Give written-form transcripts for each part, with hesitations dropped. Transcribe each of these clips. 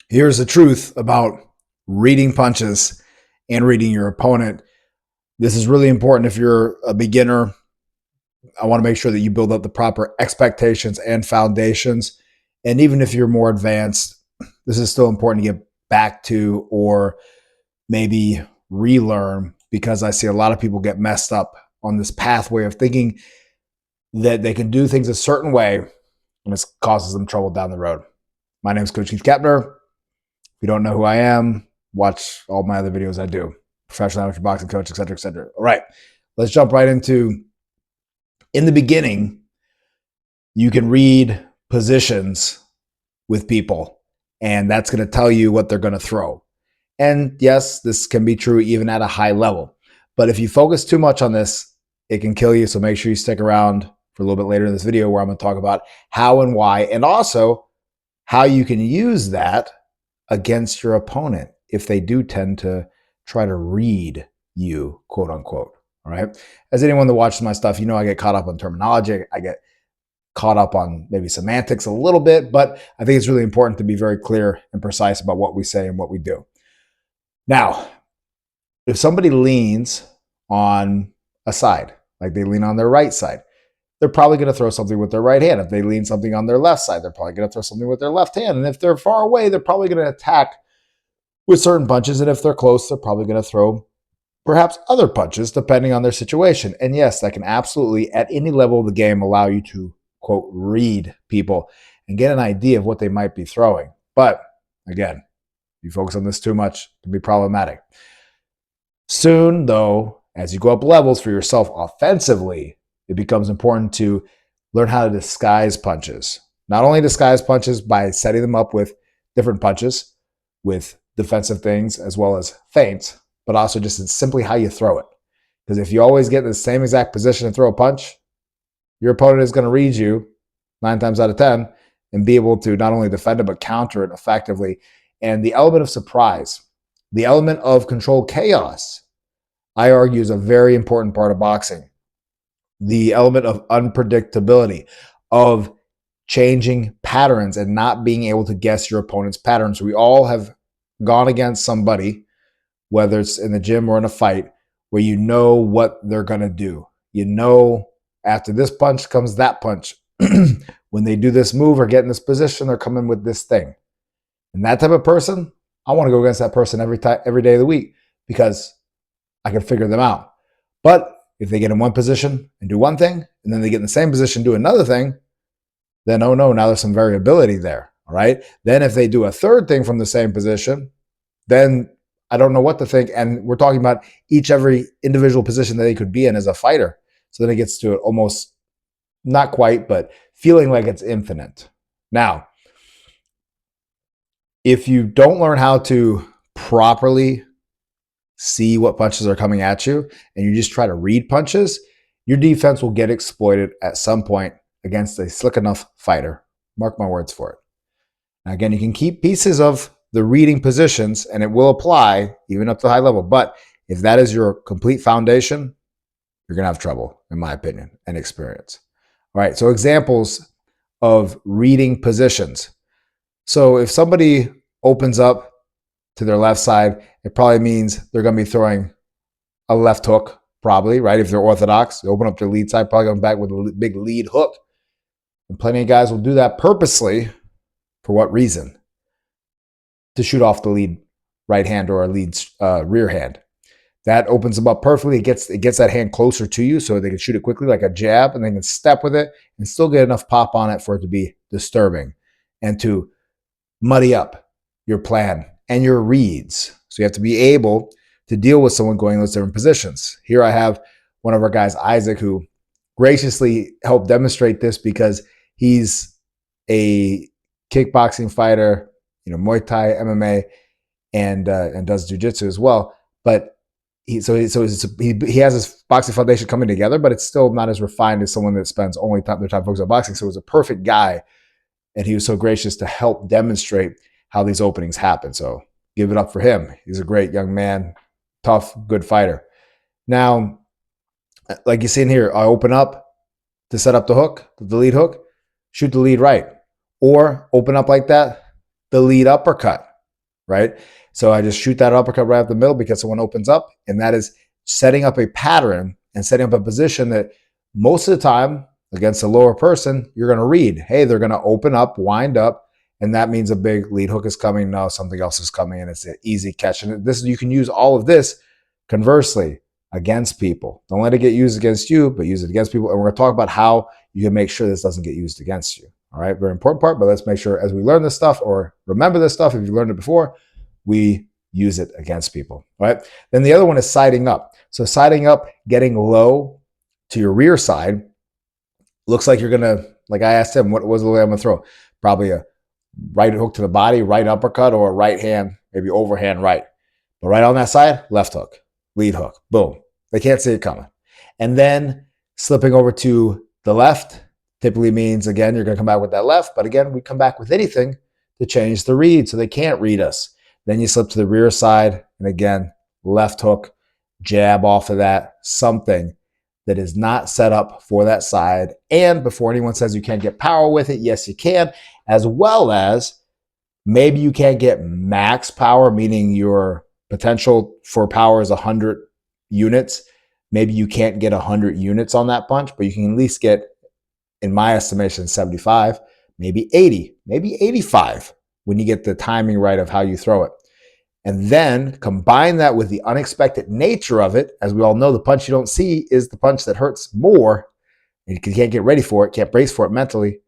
Here's the truth about reading punches and reading your opponent. This is really important if you're a beginner. I want to make sure that you build up the proper expectations and foundations. And even if you're more advanced, this is still important to get back to or maybe relearn, because I see a lot of people get messed up on this pathway of thinking that they can do things a certain way, and this causes them trouble down the road. My name is Coach Keith Kepner. If you don't know who I am, watch all my other videos I do. Professional amateur boxing coach, et cetera, et cetera. All right, let's jump right into, in the beginning, you can read positions with people, and that's going to tell you what they're going to throw. And yes, this can be true even at a high level. But if you focus too much on this, it can kill you. So make sure you stick around for a little bit later in this video, where I'm going to talk about how and why, and also how you can use that against your opponent if they do tend to try to read you, quote unquote. All right. As anyone that watches my stuff, you know I get caught up on terminology. I get caught up on maybe semantics a little bit, but I think it's really important to be very clear and precise about what we say and what we do. Now, if somebody leans on a side, like they lean on their right side, they're probably going to throw something with their right hand. If they lean something on their left side, they're probably going to throw something with their left hand. And if they're far away, they're probably going to attack with certain punches. And if they're close, they're probably going to throw perhaps other punches depending on their situation. And yes, that can absolutely, at any level of the game, allow you to, quote, read people and get an idea of what they might be throwing. But again, if you focus on this too much, it can be problematic. Soon, though, as you go up levels for yourself offensively, it becomes important to learn how to disguise punches. Not only disguise punches by setting them up with different punches, with defensive things as well as feints, but also just simply how you throw it. Because if you always get in the same exact position and throw a punch, your opponent is going to read you 9 times out of 10 and be able to not only defend it, but counter it effectively. And the element of surprise, the element of controlled chaos, I argue, is a very important part of boxing. The element of unpredictability, of changing patterns and not being able to guess your opponent's patterns. We all have gone against somebody, whether it's in the gym or in a fight, where you know what they're going to do. You know, after this punch comes that punch. When they do this move or get in this position, they're coming with this thing. And that type of person, I want to go against that person every day of the week, because I can figure them out. But if they get in one position and do one thing, and then they get in the same position and do another thing, then oh no, now there's some variability there. All right. Then if they do a third thing from the same position, then I don't know what to think. And we're talking about every individual position that they could be in as a fighter. So then it gets to almost, not quite, but feeling like it's infinite. Now, if you don't learn how to properly see what punches are coming at you and you just try to read punches, your defense will get exploited at some point against a slick enough fighter. Mark my words for it. Now, again, you can keep pieces of the reading positions and it will apply even up to high level. But if that is your complete foundation, you're going to have trouble, in my opinion, and experience. All right, so examples of reading positions. So if somebody opens up to their left side, it probably means they're going to be throwing a left hook, probably, right? If they're orthodox, they open up their lead side, probably going back with a big lead hook. And plenty of guys will do that purposely. For what reason? To shoot off the lead right hand or a lead rear hand. That opens them up perfectly. It gets that hand closer to you so they can shoot it quickly like a jab, and they can step with it and still get enough pop on it for it to be disturbing and to muddy up your plan and your reads. So you have to be able to deal with someone going in those different positions. Here I have one of our guys, Isaac, who graciously helped demonstrate this because he's a kickboxing fighter, Muay Thai, MMA, and does jiu-jitsu as well. But he has his boxing foundation coming together, but it's still not as refined as someone that spends only their time focused on boxing. So it was a perfect guy, and he was so gracious to help demonstrate how these openings happen. So give it up for him. He's a great young man, tough, good fighter. Now, like you see in here, I open up to set up the hook, the lead hook, shoot the lead right, or open up like that, the lead uppercut. right? So I just shoot that uppercut right up the middle because someone opens up, and that is setting up a pattern and setting up a position that most of the time against a lower person, you're going to read. Hey, they're going to open up, wind up, and that means a big lead hook is coming. No, something else is coming, and it's an easy catch. And this, you can use all of this conversely against people. Don't let it get used against you, but use it against people. And we're going to talk about how you can make sure this doesn't get used against you. All right, very important part, but let's make sure as we learn this stuff or remember this stuff, if you learned it before, we use it against people, right? Then the other one is siding up. So siding up, getting low to your rear side, looks like you're going to, like I asked him, what was the way I'm going to throw? Probably a right hook to the body, right uppercut, or a right hand, maybe overhand right. But right on that side, left hook, lead hook, boom. They can't see it coming. And then slipping over to the left typically means, again, you're going to come back with that left. But again, we come back with anything to change the read so they can't read us. Then you slip to the rear side. And again, left hook, jab off of that, something that is not set up for that side. And before anyone says you can't get power with it, yes, you can, as well as maybe you can't get max power, meaning your potential for power is 100 units. Maybe you can't get 100 units on that punch, but you can at least get, in my estimation, 75, maybe 80, maybe 85 when you get the timing right of how you throw it. And then combine that with the unexpected nature of it. As we all know, the punch you don't see is the punch that hurts more. And you can't get ready for it, can't brace for it mentally.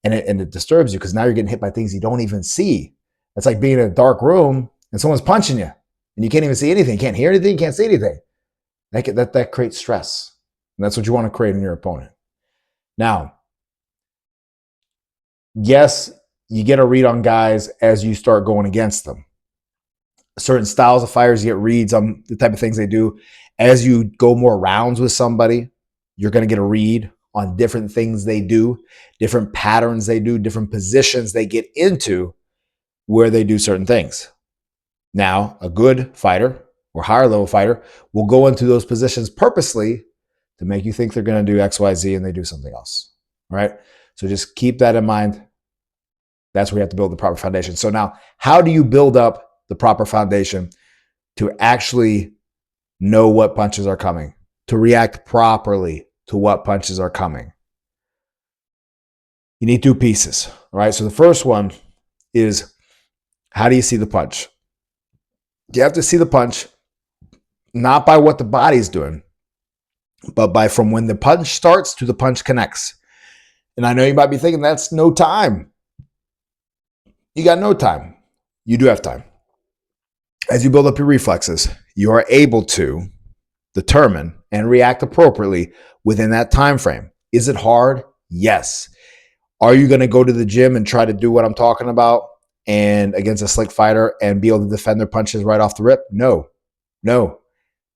And it disturbs you because now you're getting hit by things you don't even see. It's like being in a dark room and someone's punching you and you can't even see anything. You can't hear anything. You can't see anything. That creates stress. And that's what you want to create in your opponent. Now, yes, you get a read on guys as you start going against them. Certain styles of fighters, you get reads on the type of things they do. As you go more rounds with somebody, you're going to get a read on different things they do, different patterns they do, different positions they get into where they do certain things. Now, a good fighter or higher level fighter will go into those positions purposely to make you think they're going to do X, Y, Z, and they do something else. All right? So just keep that in mind. That's where you have to build the proper foundation. So now, how do you build up the proper foundation to actually know what punches are coming, to react properly to what punches are coming? You need two pieces, all right? So the first one is, how do you see the punch? You have to see the punch not by what the body's doing, but by from when the punch starts to the punch connects. And I know you might be thinking that's no time. You got no time. You do have time. As you build up your reflexes, you are able to determine and react appropriately within that time frame. Is it hard? Yes. Are you going to go to the gym and try to do what I'm talking about and against a slick fighter and be able to defend their punches right off the rip? No. That's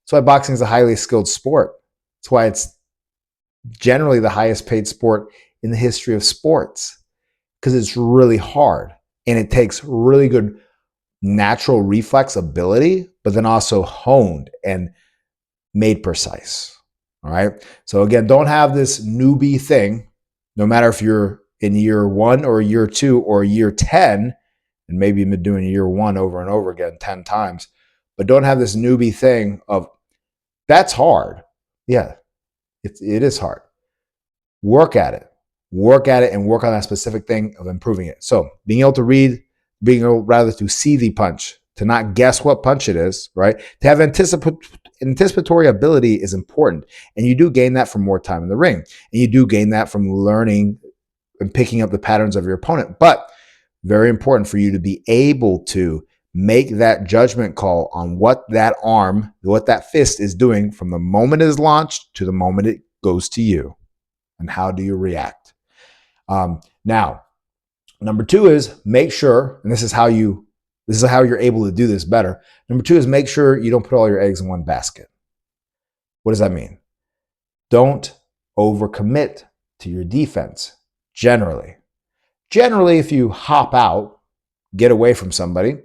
why boxing is a highly skilled sport. That's why it's generally the highest paid sport in the history of sports, because it's really hard and it takes really good natural reflex ability, but then also honed and made precise. All right. So again, don't have this newbie thing, no matter if you're in year 1 or year 2 or year 10, and maybe you've been doing year 1 over and over again 10 times, but don't have this newbie thing of that's hard. Yeah, it is hard. Work at it and work on that specific thing of improving it. So being able to read, being able rather to see the punch, to not guess what punch it is, right? To have anticipatory ability is important. And you do gain that from more time in the ring. And you do gain that from learning and picking up the patterns of your opponent. But very important for you to be able to make that judgment call on what that arm, what that fist is doing from the moment it is launched to the moment it goes to you. And how do you react? Now, number 2 is make sure, and this is how you're able to do this better. Number 2 is make sure you don't put all your eggs in one basket. What does that mean? Don't overcommit to your defense. Generally, if you hop out, get away from somebody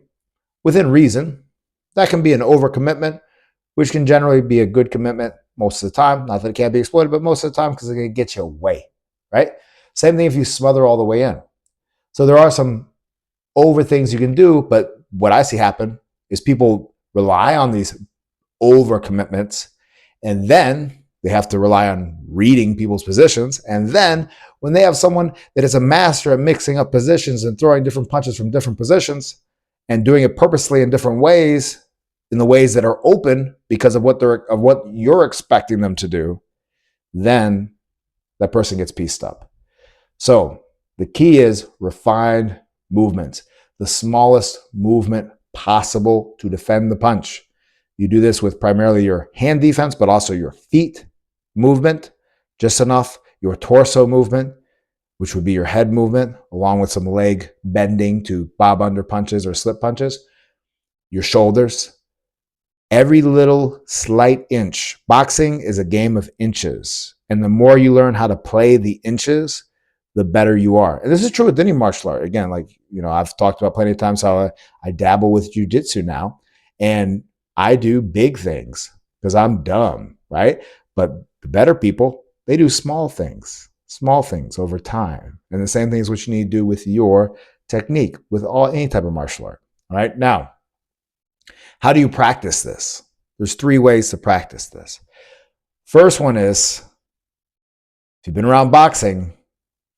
within reason, that can be an overcommitment, which can generally be a good commitment most of the time. Not that it can't be exploited, but most of the time because it's going to get you away, right? Same thing if you smother all the way in. So there are some over things you can do, but what I see happen is people rely on these over commitments, and then they have to rely on reading people's positions. And then when they have someone that is a master at mixing up positions and throwing different punches from different positions and doing it purposely in different ways, in the ways that are open because of what you're expecting them to do, then that person gets pieced up. So the key is refined movements, the smallest movement possible to defend the punch. You do this with primarily your hand defense, but also your feet movement, just enough, your torso movement, which would be your head movement, along with some leg bending to bob under punches or slip punches, your shoulders, every little slight inch. Boxing is a game of inches. And the more you learn how to play the inches, the better you are. And this is true with any martial art. Again, like, I've talked about plenty of times how I dabble with jujitsu now, and I do big things because I'm dumb, right? But the better people, they do small things over time. And the same thing is what you need to do with your technique, with any type of martial art. All right. Now, how do you practice this? There's 3 ways to practice this. First one is, if you've been around boxing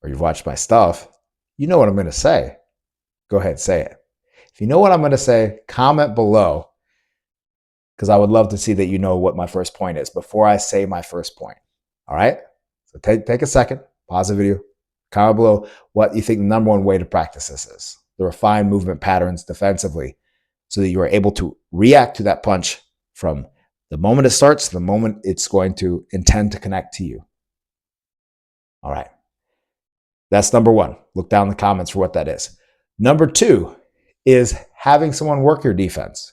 or you've watched my stuff, you know what I'm going to say. Go ahead, say it. If you know what I'm going to say, comment below, because I would love to see that you know what my first point is before I say my first point. All right? So take a second, pause the video, comment below what you think the number 1 way to practice this is. The refined movement patterns defensively, so that you are able to react to that punch from the moment it starts to the moment it's going to intend to connect to you. All right. That's number 1. Look down in the comments for what that is. Number 2 is having someone work your defense.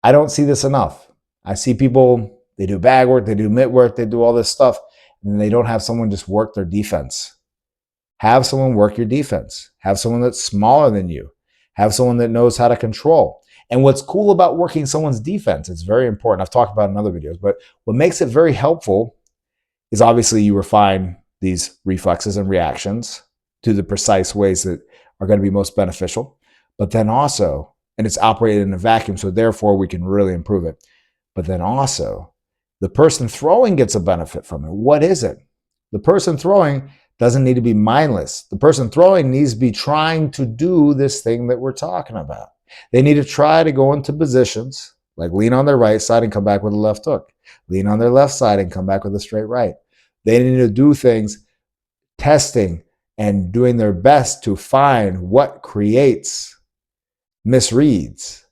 I don't see this enough. I see people, they do bag work, they do mitt work, they do all this stuff, and they don't have someone just work their defense. Have someone work your defense. Have someone that's smaller than you. Have someone that knows how to control. And what's cool about working someone's defense, it's very important. I've talked about it in other videos, but what makes it very helpful is obviously you refine these reflexes and reactions to the precise ways that are going to be most beneficial. But then also, and it's operated in a vacuum, so therefore we can really improve it. But then also, the person throwing gets a benefit from it. What is it? The person throwing doesn't need to be mindless. The person throwing needs to be trying to do this thing that we're talking about. They need to try to go into positions like lean on their right side and come back with a left hook. Lean on their left side and come back with a straight right. They need to do things, testing and doing their best to find what creates misreads.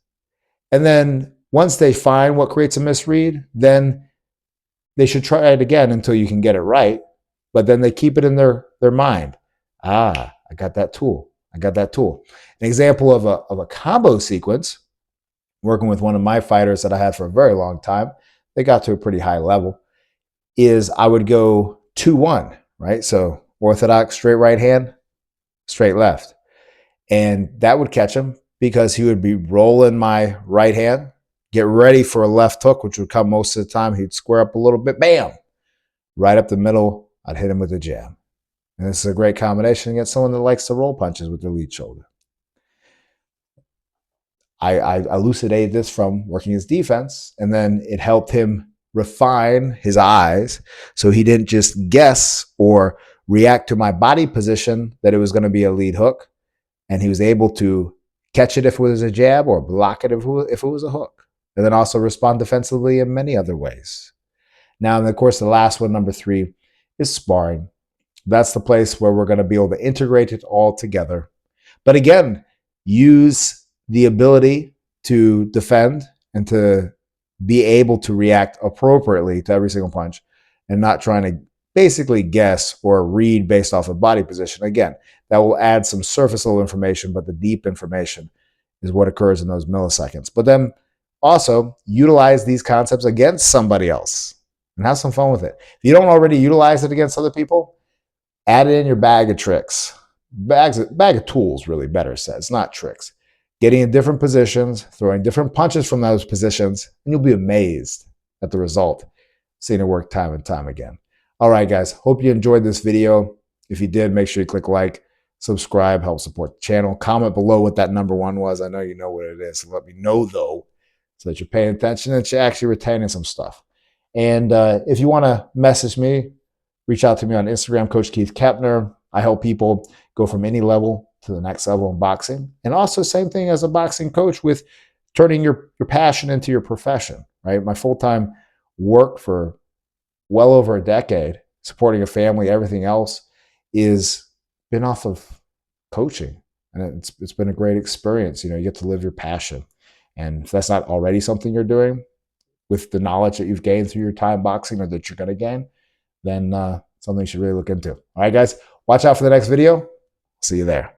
And then once they find what creates a misread, then they should try it again until you can get it right. But then they keep it in their mind. I got that tool. An example of a combo sequence, working with one of my fighters that I had for a very long time, they got to a pretty high level, is I would go 2-1, right? So orthodox straight right hand, straight left. And that would catch him because he would be rolling my right hand, get ready for a left hook, which would come most of the time. He'd square up a little bit, bam, right up the middle. I'd hit him with a jab. And this is a great combination against someone that likes to roll punches with their lead shoulder. I elucidated this from working his defense, and then it helped him refine his eyes so he didn't just guess or react to my body position that it was going to be a lead hook, and he was able to catch it if it was a jab or block it if it was a hook, and then also respond defensively in many other ways. Now, and of course, the last one, number 3, is sparring. That's the place where we're going to be able to integrate it all together. But again, use the ability to defend and to be able to react appropriately to every single punch and not trying to basically guess or read based off of body position. Again, that will add some surface level information, but the deep information is what occurs in those milliseconds. But then also utilize these concepts against somebody else and have some fun with it. If you don't already utilize it against other people, add it in your bag of tricks. Bag of tools, really better said. It's not tricks. Getting in different positions, throwing different punches from those positions, and you'll be amazed at the result. Seeing it work time and time again. All right, guys. Hope you enjoyed this video. If you did, make sure you click like. subscribe, help support the channel. Comment below what that number one was. I know you know what it is. So let me know, though, so that you're paying attention, that you're actually retaining some stuff. And if you want to message me, reach out to me on Instagram, Coach Keith Kepner. I help people go from any level to the next level in boxing. And also, same thing as a boxing coach with turning your passion into your profession, right? My full-time work for well over a decade, supporting a family, everything else, is been off of coaching. And it's been a great experience. You get to live your passion. And if that's not already something you're doing with the knowledge that you've gained through your time boxing or that you're going to gain, then something you should really look into. All right, guys, watch out for the next video. See you there.